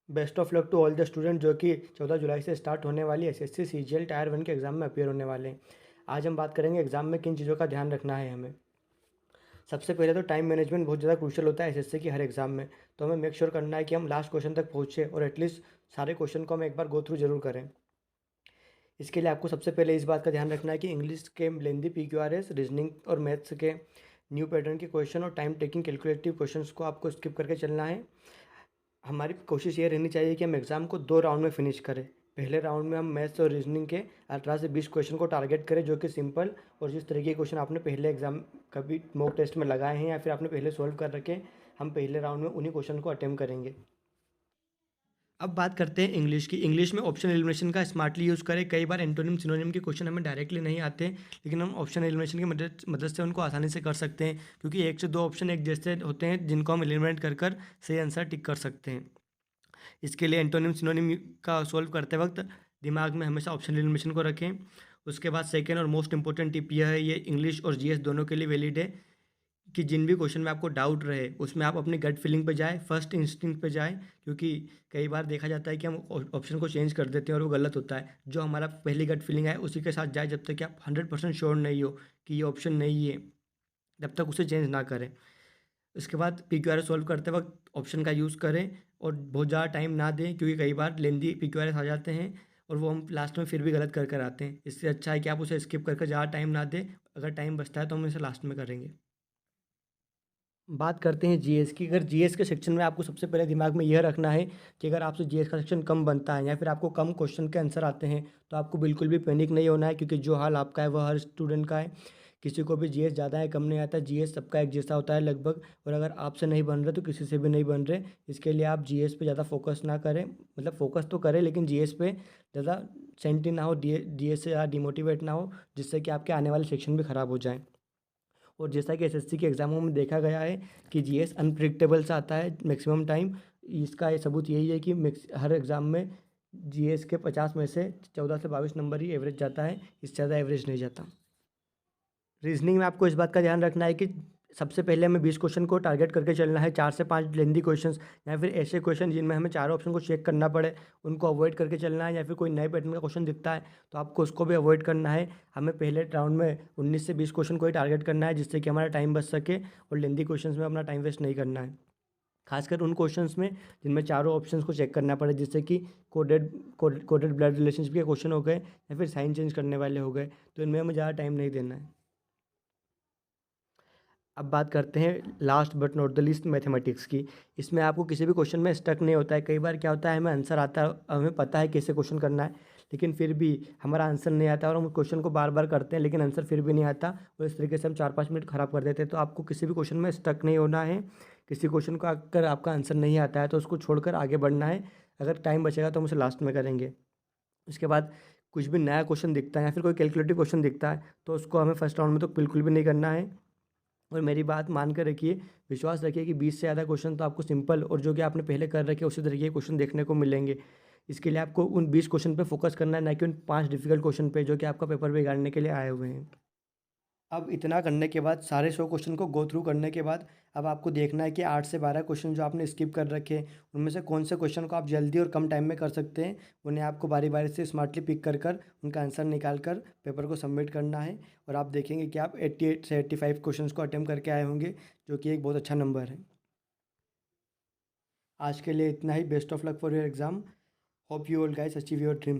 Best of luck to all the student जो कि 14 जुलाई से स्टार्ट होने वाली एसएससी सीजीएल टायर 1 के एग्ज़ाम में अपीयर होने वाले हैं। आज हम बात करेंगे एग्ज़ाम में किन चीज़ों का ध्यान रखना है हमें। सबसे पहले तो टाइम मैनेजमेंट बहुत ज़्यादा क्रूशियल होता है एसएससी की हर एग्ज़ाम में। तो हमें मेक श्योर करना है कि हम लास्ट क्वेश्चन तक पहुँचे और एटलीस्ट सारे क्वेश्चन को हम एक बार गो थ्रू जरूर करें। इसके लिए आपको सबसे पहले इस बात का ध्यान रखना है कि इंग्लिश के लेंदी PQRS, रीजनिंग और मैथ्स के न्यू पैटर्न के क्वेश्चन और टाइम टेकिंग कैलकुलेटिव क्वेश्चंस को आपको स्किप करके चलना है। हमारी कोशिश ये रहनी चाहिए कि हम एग्ज़ाम को 2 राउंड में फिनिश करें। पहले राउंड में हम मैथ्स और रीजनिंग के 18 से 20 क्वेश्चन को टारगेट करें जो कि सिंपल और जिस तरीके के क्वेश्चन आपने पहले एग्ज़ाम कभी मॉक टेस्ट में लगाए हैं या फिर आपने पहले सॉल्व कर रखे, हम पहले राउंड में उन्हीं क्वेश्चन को अटेम्प्ट करेंगे। अब बात करते हैं इंग्लिश की। इंग्लिश में ऑप्शन एलिमिनेशन का स्मार्टली यूज़ करें। कई बार एंटोनिम सिनोनिम के क्वेश्चन हमें डायरेक्टली नहीं आते, लेकिन हम ऑप्शन एलिमिनेशन की मदद से उनको आसानी से कर सकते हैं, क्योंकि 1 से 2 ऑप्शन एक जैसे होते हैं जिनको हम एलिमिनेट कर कर सही आंसर टिक कर सकते हैं। इसके लिए एंटोनिम सिनोनिम का सॉल्व करते वक्त दिमाग में हमेशा ऑप्शन एलिमिनेशन को रखें। उसके बाद सेकेंड और मोस्ट इंपॉर्टेंट टिप यह है, ये इंग्लिश और जीएस दोनों के लिए वैलिड है, कि जिन भी क्वेश्चन में आपको डाउट रहे उसमें आप अपनी गट फीलिंग पे जाए, फर्स्ट इंस्टिंक्ट पे जाए, क्योंकि कई बार देखा जाता है कि हम ऑप्शन को चेंज कर देते हैं और वो गलत होता है। जो हमारा पहली गट फीलिंग है उसी के साथ जाए, जब तक कि आप 100% श्योर नहीं हो कि ये ऑप्शन नहीं है तब तक उसे चेंज ना करें। उसके बाद PQRS सॉल्व करते वक्त ऑप्शन का यूज़ करें और बहुत ज़्यादा टाइम ना दें, क्योंकि कई बार लेंदी PQRS आ जाते हैं और वो हम लास्ट में फिर भी गलत कर कर आते हैं। इससे अच्छा है कि आप उसे स्किप करके ज़्यादा टाइम ना दें। अगर टाइम बचता है तो हम इसे लास्ट में करेंगे। बात करते हैं जीएस की। अगर जीएस के सेक्शन में आपको सबसे पहले दिमाग में यह रखना है कि अगर आपसे जीएस का सेक्शन कम बनता है या फिर आपको कम क्वेश्चन के आंसर आते हैं, तो आपको बिल्कुल भी पैनिक नहीं होना है, क्योंकि जो हाल आपका है वह हर स्टूडेंट का है। किसी को भी जीएस ज़्यादा है कम नहीं आता, जीएस सबका एक जैसा होता है लगभग। और अगर आपसे नहीं बन रहे तो किसी से भी नहीं बन रहे। इसके लिए आप जीएस पे ज़्यादा फोकस ना करें, मतलब फोकस तो करें लेकिन जीएस पे ज़्यादा सेंटी ना हो, जीएस से ज़्यादा डिमोटिवेट ना हो, जिससे कि आपके आने वाले सेक्शन भी ख़राब हो जाएँ। और जैसा कि एसएससी के एग्ज़ामों में देखा गया है कि जीएस अनप्रिडिक्टेबल सा आता है मैक्सिमम टाइम। इसका ये सबूत यही है कि हर एग्ज़ाम में जीएस के 50 में से 14 से 22 नंबर ही एवरेज जाता है, इससे ज़्यादा एवरेज नहीं जाता। रीजनिंग में आपको इस बात का ध्यान रखना है कि सबसे पहले हमें 20 क्वेश्चन को टारगेट करके चलना है। 4 से 5 लेंदी क्वेश्चंस या फिर ऐसे क्वेश्चन जिनमें हमें चारों ऑप्शन को चेक करना पड़े, उनको अवॉइड करके चलना है। या फिर कोई नए पैटर्न का क्वेश्चन दिखता है तो आपको उसको भी अवॉइड करना है। हमें पहले राउंड में 19 से 20 क्वेश्चन को ही टारगेट करना है, जिससे कि हमारा टाइम बच सके और लेंदी क्वेश्चन में अपना टाइम वेस्ट नहीं करना है। खासकर उन क्वेश्चंस में जिनमें चारों ऑप्शंस को चेक करना पड़े, जैसे कि कोडेड ब्लड रिलेशनशिप के क्वेश्चन हो गए या फिर साइन चेंज करने वाले हो गए, तो इनमें हमें ज़्यादा टाइम नहीं देना है। अब बात करते हैं last but not the least mathematics की। इसमें आपको किसी भी क्वेश्चन में स्टक नहीं होता है। कई बार क्या होता है, हमें आंसर आता है, हमें पता है कैसे क्वेश्चन करना है, लेकिन फिर भी हमारा आंसर नहीं आता और हम क्वेश्चन को बार बार करते हैं लेकिन आंसर फिर भी नहीं आता, और इस तरीके से हम 4-5 मिनट ख़राब कर देते हैं। तो आपको किसी भी क्वेश्चन में स्टक नहीं होना है। किसी क्वेश्चन को अगर आपका आंसर नहीं आता है तो उसको छोड़कर आगे बढ़ना है। अगर टाइम बचेगा तो हम उसे लास्ट में करेंगे। उसके बाद कुछ भी नया क्वेश्चन दिखता है या फिर कोई कैलकुलेटिव क्वेश्चन दिखता है तो उसको हमें फर्स्ट राउंड में तो बिल्कुल भी नहीं करना है। और मेरी बात मान कर रखिए, विश्वास रखिए कि 20 से ज़्यादा क्वेश्चन तो आपको सिंपल और जो कि आपने पहले कर रखे उसी तरीके के क्वेश्चन देखने को मिलेंगे। इसके लिए आपको उन 20 क्वेश्चन पे फोकस करना है, ना कि उन 5 डिफिकल्ट क्वेश्चन पे जो कि आपका पेपर बिगाड़ने के लिए आए हुए हैं। अब इतना करने के बाद, सारे 100 क्वेश्चन को गो थ्रू करने के बाद, अब आपको देखना है कि 8 से 12 क्वेश्चन जो आपने स्किप कर रखे हैं उनमें से कौन से क्वेश्चन को आप जल्दी और कम टाइम में कर सकते हैं। उन्हें आपको बारी बारी से स्मार्टली पिक कर कर उनका आंसर निकाल कर पेपर को सबमिट करना है। और आप देखेंगे कि आप 88 से 85 क्वेश्चन को अटेम्प्ट करके आए होंगे, जो कि एक बहुत अच्छा नंबर है। आज के लिए इतना ही। Best of luck for your exam. Hope you all guys achieve your dream.